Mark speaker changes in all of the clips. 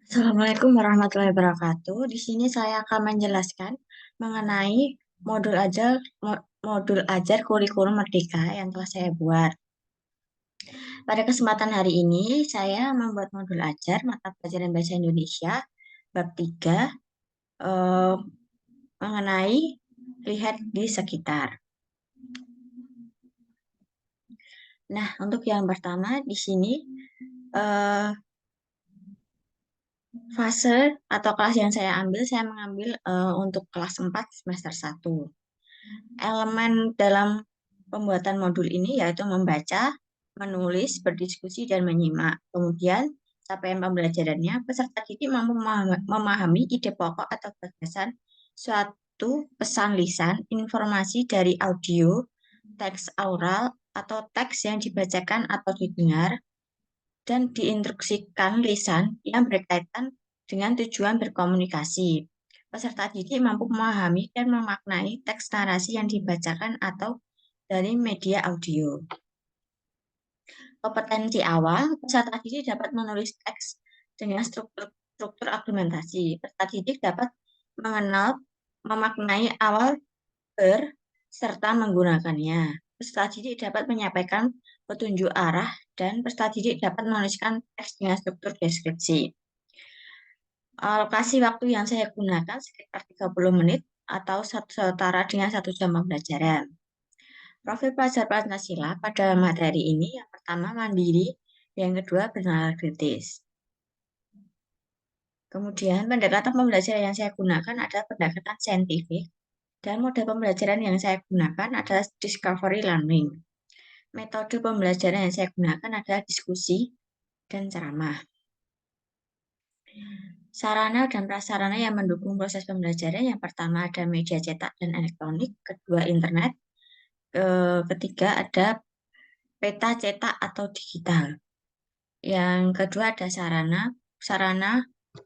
Speaker 1: Assalamualaikum warahmatullahi wabarakatuh. Di sini saya akan menjelaskan mengenai modul ajar kurikulum Merdeka yang telah saya buat. Pada kesempatan hari ini, saya membuat modul ajar mata pelajaran Bahasa Indonesia bab 3 eh, mengenai lihat di sekitar. Nah, untuk yang pertama di sini eh, fase atau kelas yang saya mengambil untuk kelas 4 semester 1. Elemen dalam pembuatan modul ini yaitu membaca, menulis, berdiskusi, dan menyimak. Kemudian, capaian pembelajarannya, peserta didik mampu memahami ide pokok atau gagasan suatu pesan lisan, informasi dari audio, teks oral, atau teks yang dibacakan atau didengar, dan diinstruksikan lisan yang berkaitan dengan tujuan berkomunikasi. Peserta didik mampu memahami dan memaknai teks narasi yang dibacakan atau dari media audio. Kompetensi awal, peserta didik dapat menulis teks dengan struktur argumentasi. Peserta didik dapat mengenal, memaknai awal ber, serta menggunakannya. Peserta didik dapat menyampaikan petunjuk arah dan peserta didik dapat menuliskan teks dengan struktur deskripsi. Alokasi waktu yang saya gunakan sekitar 30 menit atau setara dengan 1 jam pembelajaran. Profil pelajar Pancasila pada materi ini yang pertama mandiri, yang kedua bernalar kritis. Kemudian pendekatan pembelajaran yang saya gunakan adalah pendekatan saintifik dan mode pembelajaran yang saya gunakan adalah discovery learning. Metode pembelajaran yang saya gunakan adalah diskusi dan ceramah. Sarana dan prasarana yang mendukung proses pembelajaran yang pertama ada media cetak dan elektronik, kedua internet, ketiga ada peta cetak atau digital. Yang kedua ada sarana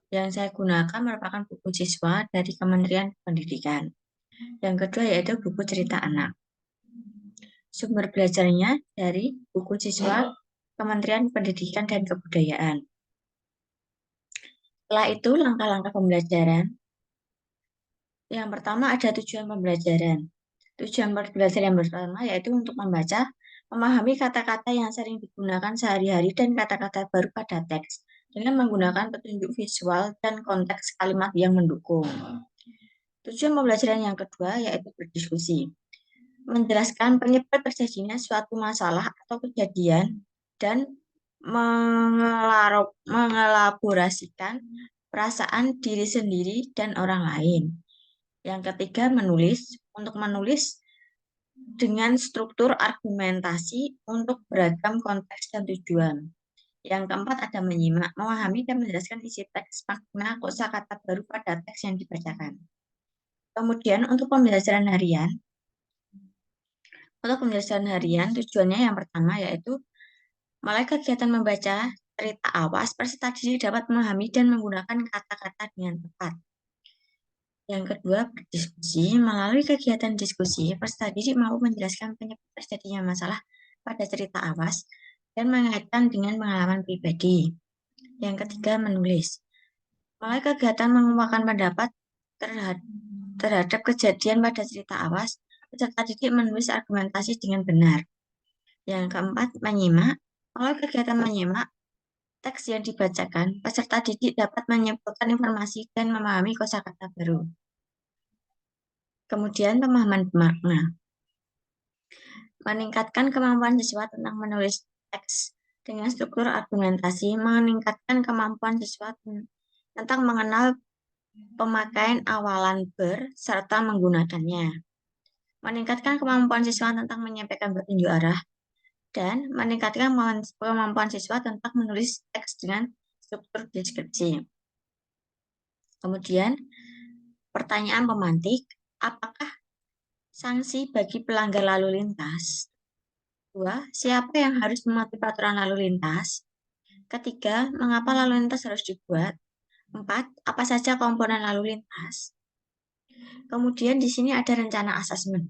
Speaker 1: yang saya gunakan merupakan buku siswa dari Kementerian Pendidikan. Yang kedua yaitu buku cerita anak. Sumber belajarnya dari buku siswa Kementerian Pendidikan dan Kebudayaan. Setelah itu langkah-langkah pembelajaran. Yang pertama ada tujuan pembelajaran. Tujuan pembelajaran yang pertama yaitu untuk membaca, memahami kata-kata yang sering digunakan sehari-hari dan kata-kata baru pada teks dengan menggunakan petunjuk visual dan konteks kalimat yang mendukung. Tujuan pembelajaran yang kedua yaitu berdiskusi. Menjelaskan penyebab terjadinya suatu masalah atau kejadian dan mengelaborasikan perasaan diri sendiri dan orang lain. Yang ketiga, menulis. Untuk menulis dengan struktur argumentasi untuk beragam konteks dan tujuan. Yang keempat, ada menyimak, memahami dan menjelaskan isi teks, makna, kosakata baru pada teks yang dibacakan. Kemudian, untuk pembelajaran harian, tujuannya yang pertama yaitu mulai kegiatan membaca cerita awas, peserta didik dapat memahami dan menggunakan kata-kata dengan tepat. Yang kedua, berdiskusi. Melalui kegiatan diskusi, peserta didik mau menjelaskan penyebab terjadinya masalah pada cerita awas dan mengaitkan dengan pengalaman pribadi. Yang ketiga, menulis. Melalui kegiatan mengemukakan pendapat terhadap kejadian pada cerita awas, peserta didik menulis argumentasi dengan benar. Yang keempat, menyimak. Melalui kegiatan menyimak, teks yang dibacakan, peserta didik dapat menyimpulkan informasi dan memahami kosakata baru. Kemudian pemahaman bermakna. Meningkatkan kemampuan siswa tentang menulis teks dengan struktur argumentasi, meningkatkan kemampuan siswa tentang mengenal pemakaian awalan ber serta menggunakannya. Meningkatkan kemampuan siswa tentang menyampaikan petunjuk arah dan meningkatkan kemampuan siswa tentang menulis teks dengan struktur deskripsi. Kemudian pertanyaan pemantik, apakah sanksi bagi pelanggar lalu lintas? 2. Siapa yang harus mematuhi peraturan lalu lintas? Ketiga, mengapa lalu lintas harus dibuat? 4. Apa saja komponen lalu lintas? Kemudian di sini ada rencana asesmen.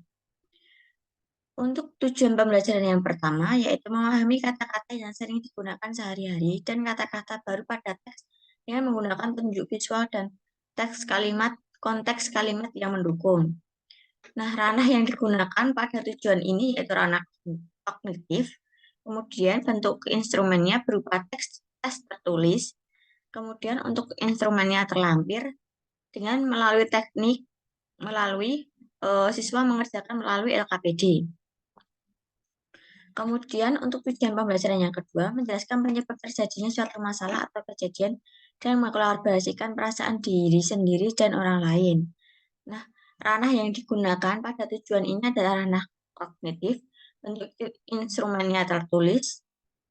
Speaker 1: Untuk tujuan pembelajaran yang pertama, yaitu memahami kata-kata yang sering digunakan sehari-hari dan kata-kata baru pada teks dengan menggunakan penunjuk visual dan konteks kalimat yang mendukung. Nah, ranah yang digunakan pada tujuan ini yaitu ranah kognitif, kemudian bentuk instrumennya berupa teks tertulis, kemudian untuk instrumennya terlampir dengan melalui siswa mengerjakan melalui LKPD. Kemudian untuk tujuan pembelajaran yang kedua, menjelaskan penyebab terjadinya suatu masalah atau kejadian dan mengkolaborasikan perasaan diri sendiri dan orang lain. Nah, ranah yang digunakan pada tujuan ini adalah ranah kognitif, bentuk instrumennya tertulis,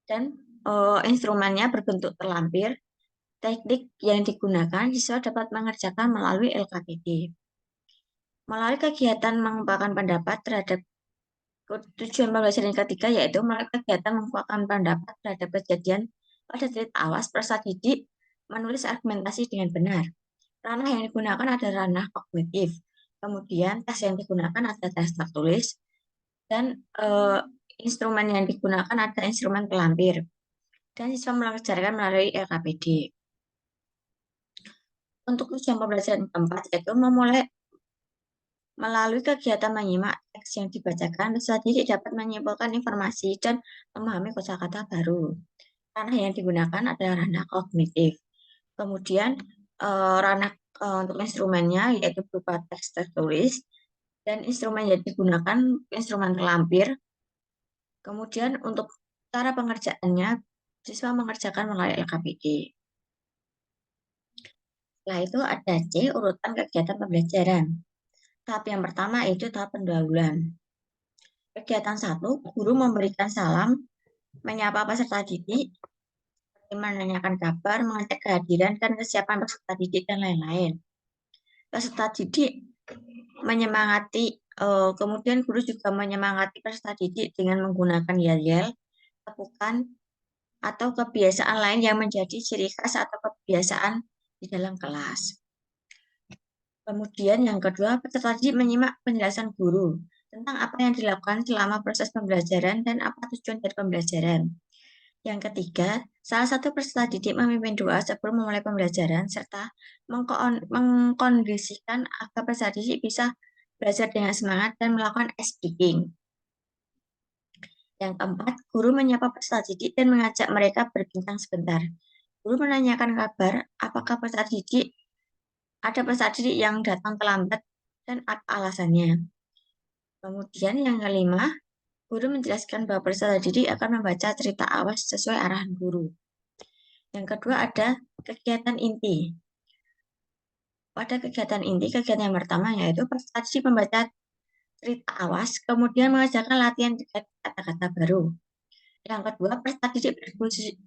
Speaker 1: dan instrumennya berbentuk terlampir. Teknik yang digunakan siswa dapat mengerjakan melalui LKPD. Melalui kegiatan mengembangkan pendapat terhadap tujuan pembelajaran yang ketiga yaitu melalui kegiatan mengungkapkan pendapat terhadap kejadian pada cerita awas, peserta didik menulis argumentasi dengan benar. Ranah yang digunakan adalah ranah kognitif. Kemudian tes yang digunakan adalah tes tertulis dan instrumen yang digunakan adalah instrumen pelampir. Dan siswa mengerjakan melalui LKPD. Untuk tujuan pembelajaran keempat yaitu melalui kegiatan menyimak teks yang dibacakan, peserta didik dapat menyimpulkan informasi dan memahami kosakata baru. Ranah yang digunakan adalah ranah kognitif. Kemudian ranah untuk instrumennya yaitu berupa teks tertulis dan instrumen yang digunakan instrumen pelampir. Kemudian untuk cara pengerjaannya siswa mengerjakan melalui LKPD. Setelah itu ada C, urutan kegiatan pembelajaran. Tahap yang pertama itu tahap pendahuluan. Kegiatan 1, guru memberikan salam, menyapa peserta didik, menanyakan kabar, mengecek kehadiran dan kesiapan peserta didik dan lain-lain. Peserta didik menyemangati, kemudian guru juga menyemangati peserta didik dengan menggunakan yel-yel, tepukan, atau kebiasaan lain yang menjadi ciri khas atau kebiasaan di dalam kelas. Kemudian yang kedua, peserta didik menyimak penjelasan guru tentang apa yang dilakukan selama proses pembelajaran dan apa tujuan dari pembelajaran. Yang ketiga, salah satu peserta didik memimpin doa sebelum memulai pembelajaran serta mengkondisikan agar peserta didik bisa belajar dengan semangat dan melakukan ice breaking. Yang keempat, guru menyapa peserta didik dan mengajak mereka berbincang sebentar. Guru menanyakan kabar apakah peserta didik ada peserta didik yang datang terlambat dan apa alasannya. Kemudian yang kelima, guru menjelaskan bahwa peserta didik akan membaca cerita awas sesuai arahan guru. Yang kedua ada kegiatan inti. Pada kegiatan inti, kegiatan yang pertama yaitu peserta didik membaca cerita awas, kemudian mengerjakan latihan kata-kata baru. Yang kedua, peserta didik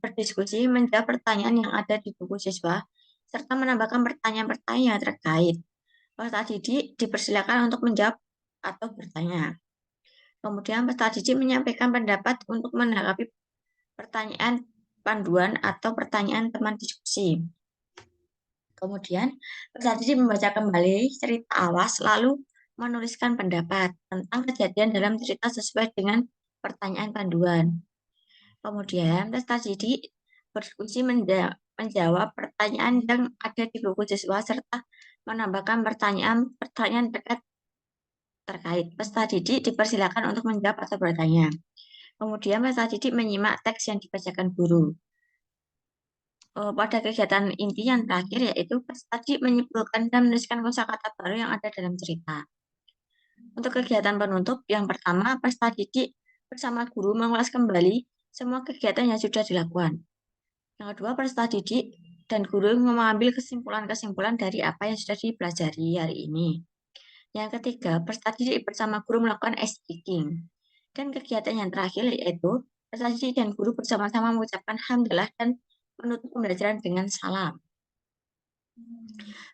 Speaker 1: berdiskusi menjawab pertanyaan yang ada di buku siswa, serta menambahkan pertanyaan-pertanyaan terkait. Peserta didik dipersilakan untuk menjawab atau bertanya. Kemudian peserta didik menyampaikan pendapat untuk menanggapi pertanyaan panduan atau pertanyaan teman diskusi. Kemudian peserta didik membaca kembali cerita awas lalu menuliskan pendapat tentang kejadian dalam cerita sesuai dengan pertanyaan panduan. Kemudian peserta didik berdiskusi menjawab pertanyaan yang ada di buku siswa serta menambahkan pertanyaan terkait. Peserta didik dipersilakan untuk menjawab atau bertanya. Kemudian peserta didik menyimak teks yang dibacakan guru. Pada kegiatan inti yang terakhir yaitu peserta didik menyimpulkan dan menuliskan kosakata baru yang ada dalam cerita. Untuk kegiatan penutup, yang pertama peserta didik bersama guru mengulas kembali semua kegiatan yang sudah dilakukan. Yang kedua, peserta didik dan guru mengambil kesimpulan-kesimpulan dari apa yang sudah dipelajari hari ini. Yang ketiga, peserta didik bersama guru melakukan ice breaking. Dan kegiatan yang terakhir yaitu peserta didik dan guru bersama-sama mengucapkan hamdalah dan menutup pembelajaran dengan salam.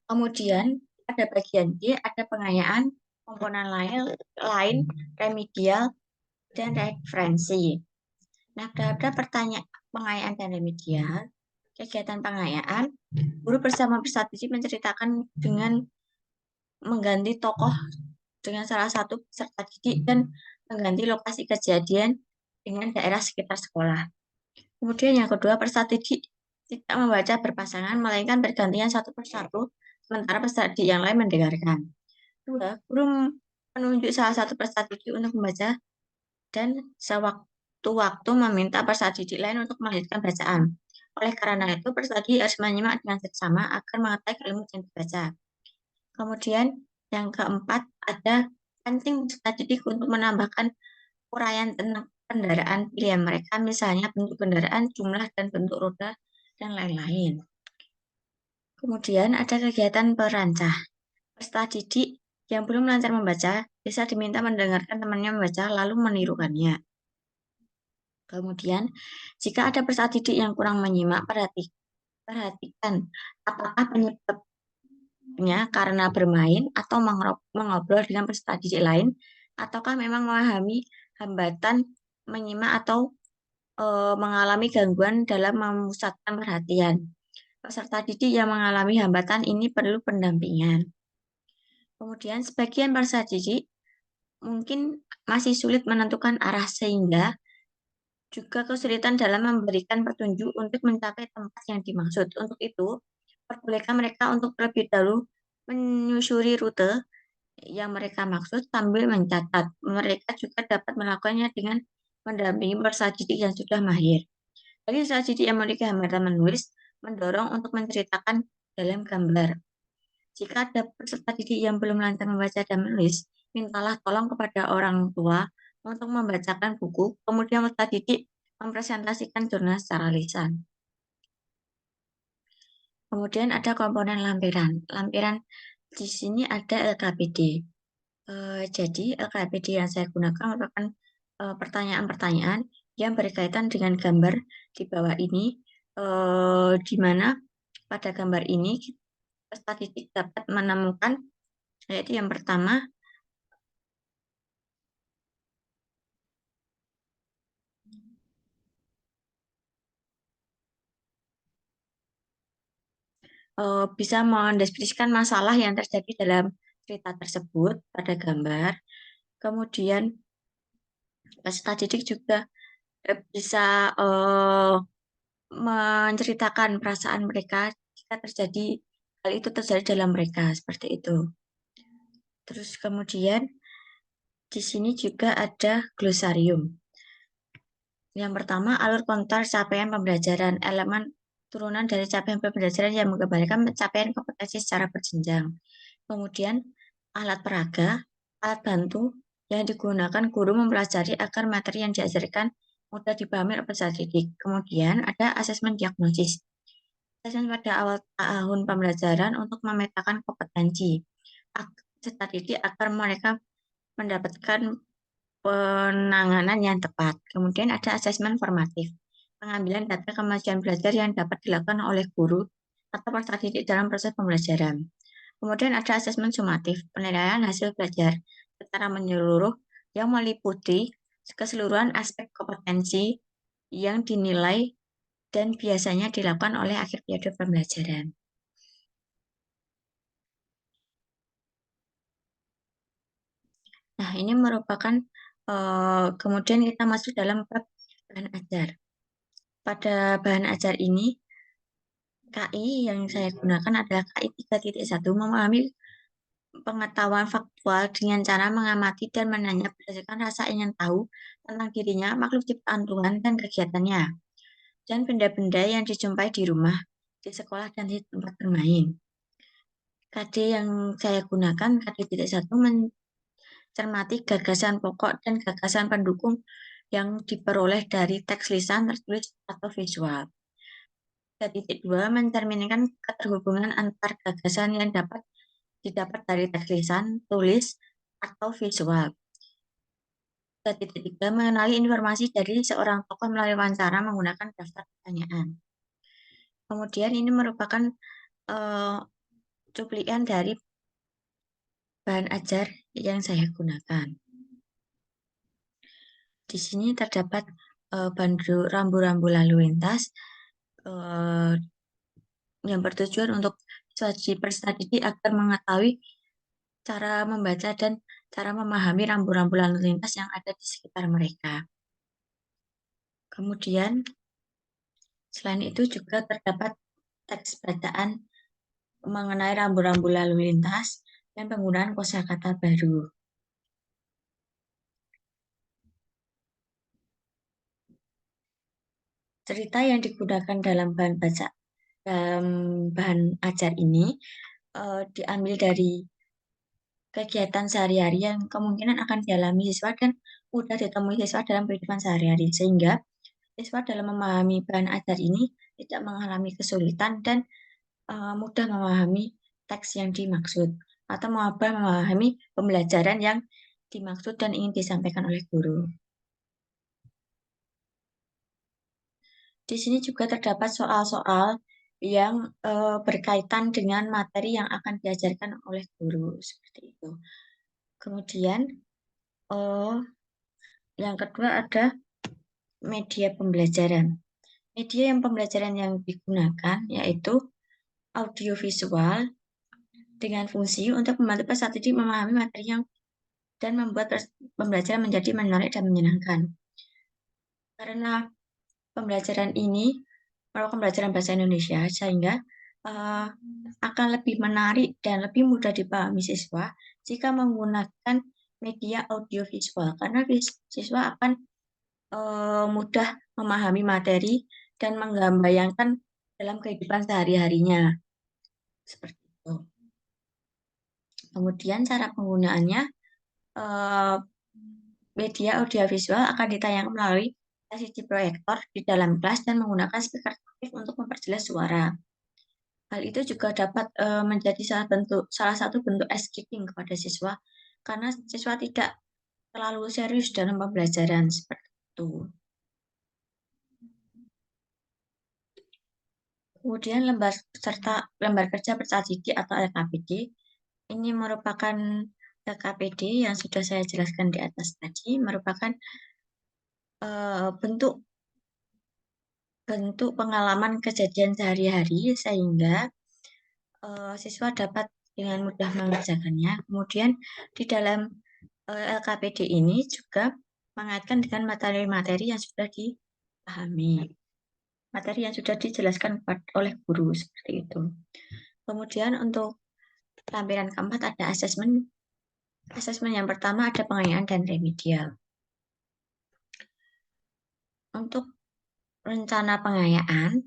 Speaker 1: Kemudian pada bagian D ada pengayaan, komponen lain, remedial, dan referensi. Nah, pada pertanyaan pengayaan dan remedial, kegiatan pengayaan, guru bersama peserta didik menceritakan dengan mengganti tokoh dengan salah satu peserta didik dan mengganti lokasi kejadian dengan daerah sekitar sekolah. Kemudian yang kedua, peserta didik tidak membaca berpasangan, melainkan bergantian satu persatu, sementara peserta didik yang lain mendengarkan. Dua, guru menunjuk salah satu peserta didik untuk membaca dan sewaktu-waktu meminta peserta didik lain untuk melanjutkan bacaan. Oleh karena itu, peserta didik harus menyimak dengan seksama agar mengetahui kalimat yang dibaca. Kemudian yang keempat, ada penting peserta didik untuk menambahkan uraian tentang kendaraan pilihan mereka, misalnya bentuk kendaraan, jumlah dan bentuk roda, dan lain-lain. Kemudian ada kegiatan perancah. Peserta didik yang belum lancar membaca bisa diminta mendengarkan temannya membaca lalu menirukannya. Kemudian, jika ada peserta didik yang kurang menyimak, perhatikan apakah penyebabnya karena bermain atau mengobrol dengan peserta didik lain, ataukah memang memahami hambatan menyimak atau mengalami gangguan dalam memusatkan perhatian. Peserta didik yang mengalami hambatan ini perlu pendampingan. Kemudian, sebagian peserta didik mungkin masih sulit menentukan arah sehingga juga kesulitan dalam memberikan petunjuk untuk mencapai tempat yang dimaksud. Untuk itu, perbolehkan mereka untuk terlebih dahulu menyusuri rute yang mereka maksud sambil mencatat. Mereka juga dapat melakukannya dengan mendampingi peserta didik yang sudah mahir. Bagi peserta didik yang memiliki hambatan menulis, mendorong untuk menceritakan dalam gambar. Jika ada peserta didik yang belum lancar membaca dan menulis, mintalah tolong kepada orang tua untuk membacakan buku, kemudian peserta didik mempresentasikan jurnal secara lisan. Kemudian ada komponen lampiran. Lampiran di sini ada LKPD. Jadi LKPD yang saya gunakan merupakan pertanyaan-pertanyaan yang berkaitan dengan gambar di bawah ini, di mana pada gambar ini peserta didik dapat menemukan, yaitu yang pertama, bisa mendeskripsikan masalah yang terjadi dalam cerita tersebut pada gambar. Kemudian peserta didik juga bisa menceritakan perasaan mereka jika hal itu terjadi dalam mereka seperti itu. Terus kemudian di sini juga ada glosarium. Yang pertama, alur kontur capaian pembelajaran, elemen turunan dari capaian pembelajaran yang menggambarkan pencapaian kompetensi secara berjenjang. Kemudian alat peraga, alat bantu yang digunakan guru mempelajari agar materi yang diajarkan mudah dipahami oleh peserta didik. Kemudian ada asesmen diagnosis. Asesmen pada awal tahun pembelajaran untuk memetakan kompetensi peserta didik agar mereka mendapatkan penanganan yang tepat. Kemudian ada asesmen formatif. Pengambilan data kemajuan belajar yang dapat dilakukan oleh guru atau peserta didik dalam proses pembelajaran. Kemudian ada asesmen sumatif, penilaian hasil belajar secara menyeluruh yang meliputi keseluruhan aspek kompetensi yang dinilai dan biasanya dilakukan oleh akhir periode pembelajaran. Nah, ini merupakan kemudian kita masuk dalam bab bahan ajar. Pada bahan ajar ini, KI yang saya gunakan adalah KI 3.1, memahami pengetahuan faktual dengan cara mengamati dan menanya berdasarkan rasa ingin tahu tentang dirinya, makhluk ciptaan Tuhan, dan kegiatannya, dan benda-benda yang dijumpai di rumah, di sekolah, dan di tempat bermain. KD yang saya gunakan, KD.1, mencermati gagasan pokok dan gagasan pendukung yang diperoleh dari teks lisan, tertulis, atau visual. Titik 2 mencerminkan keterhubungan antar gagasan yang dapat didapat dari teks lisan, tulis, atau visual. 3.3 mengenali informasi dari seorang tokoh melalui wawancara menggunakan daftar pertanyaan. Kemudian ini merupakan cuplikan dari bahan ajar yang saya gunakan. Di sini terdapat rambu-rambu lalu lintas yang bertujuan untuk peserta didik agar mengetahui cara membaca dan cara memahami rambu-rambu lalu lintas yang ada di sekitar mereka. Kemudian Selain itu juga terdapat teks bacaan mengenai rambu-rambu lalu lintas dan penggunaan kosakata baru. Cerita yang digunakan dalam bahan ajar ini diambil dari kegiatan sehari-hari yang kemungkinan akan dialami siswa dan mudah ditemui siswa dalam kehidupan sehari-hari, sehingga siswa dalam memahami bahan ajar ini tidak mengalami kesulitan dan mudah memahami teks yang dimaksud atau mudah memahami pembelajaran yang dimaksud dan ingin disampaikan oleh guru. Di sini juga terdapat soal-soal yang berkaitan dengan materi yang akan diajarkan oleh guru, seperti itu. Kemudian eh, yang kedua ada media pembelajaran. Media yang pembelajaran yang digunakan yaitu audiovisual dengan fungsi untuk membantu peserta didik memahami materi yang dan membuat pembelajaran menjadi menarik dan menyenangkan. Karena pembelajaran ini merupakan pembelajaran bahasa Indonesia, sehingga uh, akan lebih menarik dan lebih mudah dipahami siswa jika menggunakan media audiovisual, karena siswa akan mudah memahami materi dan menggambarkan dalam kehidupan sehari-harinya. Seperti itu. Kemudian cara penggunaannya, eh, media audiovisual akan ditayangkan melalui LCD proyektor di dalam kelas dan menggunakan speaker aktif untuk memperjelas suara. Hal itu juga dapat menjadi salah satu bentuk ice breaking kepada siswa, karena siswa tidak terlalu serius dalam pembelajaran seperti itu. Kemudian lembar kerja peserta didik atau LKPD. Ini merupakan LKPD yang sudah saya jelaskan di atas tadi, merupakan bentuk bentuk pengalaman kejadian sehari-hari sehingga siswa dapat dengan mudah mengerjakannya. Kemudian di dalam LKPD ini juga mengaitkan dengan materi-materi yang sudah dipahami, materi yang sudah dijelaskan oleh guru seperti itu. Kemudian untuk tampilan keempat ada asesmen. Asesmen yang pertama ada pengayaan dan remedial. Untuk rencana pengayaan,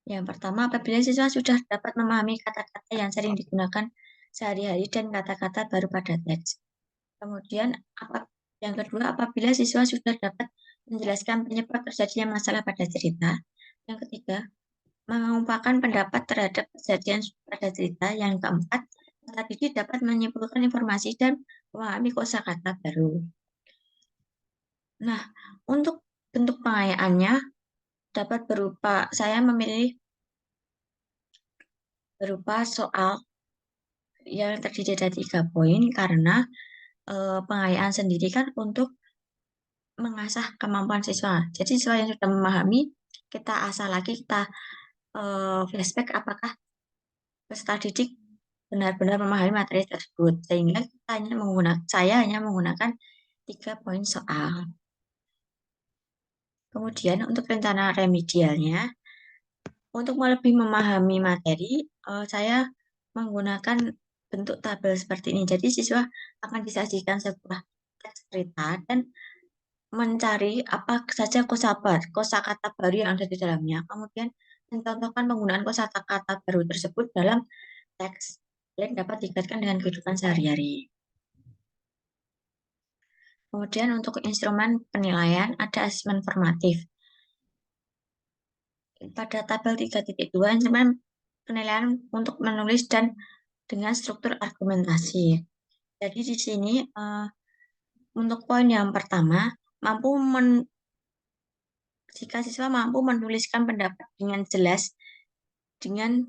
Speaker 1: yang pertama apabila siswa sudah dapat memahami kata-kata yang sering digunakan sehari-hari dan kata-kata baru pada teks. Kemudian yang kedua, apabila siswa sudah dapat menjelaskan penyebab terjadinya masalah pada cerita. Yang ketiga, mengungkapkan pendapat terhadap kejadian pada cerita. Yang keempat, peserta didik dapat menyimpulkan informasi dan memahami kosakata baru. Nah, untuk bentuk pengayaannya dapat saya memilih berupa soal yang terdiri dari 3 poin, karena pengayaan sendiri kan untuk mengasah kemampuan siswa. Jadi siswa yang sudah memahami, kita asah lagi, kita flashback apakah peserta didik benar-benar memahami materi tersebut. Sehingga saya hanya menggunakan 3 poin soal. Kemudian untuk rencana remedialnya, untuk lebih memahami materi, saya menggunakan bentuk tabel seperti ini. Jadi siswa akan disajikan sebuah teks cerita dan mencari apa saja kosakata baru yang ada di dalamnya. Kemudian mencontohkan penggunaan kosakata baru tersebut dalam teks yang dapat dikaitkan dengan kehidupan sehari-hari. Kemudian untuk instrumen penilaian ada asesmen formatif. Pada tabel 3.2 instrumen penilaian untuk menulis dan dengan struktur argumentasi. Jadi di sini untuk poin yang pertama, jika siswa mampu menuliskan pendapat dengan jelas, dengan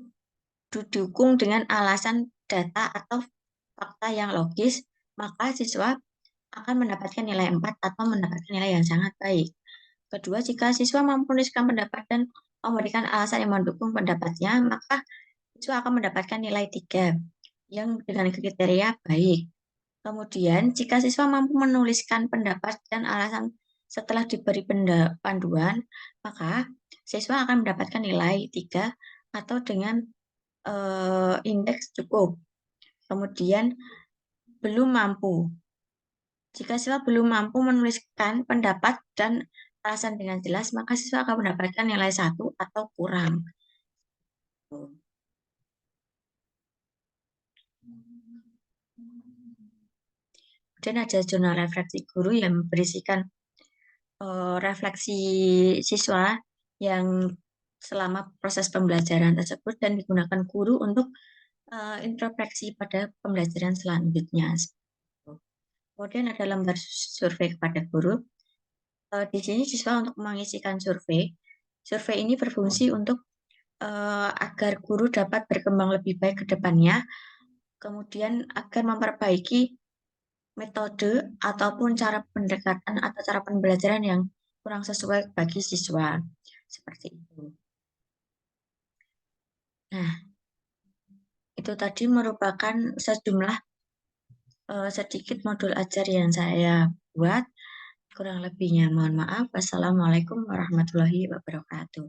Speaker 1: didukung dengan alasan data atau fakta yang logis, maka siswa akan mendapatkan nilai 4 atau mendapatkan nilai yang sangat baik. Kedua, jika siswa mampu menuliskan pendapat dan memberikan alasan yang mendukung pendapatnya, maka siswa akan mendapatkan nilai 3 yang dengan kriteria baik. Kemudian, jika siswa mampu menuliskan pendapat dan alasan Setelah diberi panduan, maka siswa akan mendapatkan nilai 3 atau dengan indeks cukup. Kemudian belum mampu. Jika siswa belum mampu menuliskan pendapat dan alasan dengan jelas, maka siswa akan mendapatkan nilai 1 atau kurang. Kemudian ada jurnal refleksi guru yang berisikan refleksi siswa yang selama proses pembelajaran tersebut dan digunakan guru untuk introspeksi pada pembelajaran selanjutnya. Kemudian ada lembar survei kepada guru. Di sini siswa untuk mengisikan survei. Survei ini berfungsi untuk agar guru dapat berkembang lebih baik ke depannya, kemudian agar memperbaiki metode ataupun cara pendekatan atau cara pembelajaran yang kurang sesuai bagi siswa. Seperti itu. Nah, itu tadi merupakan sejumlah sedikit modul ajar yang saya buat. Kurang lebihnya mohon maaf. Wassalamualaikum warahmatullahi wabarakatuh.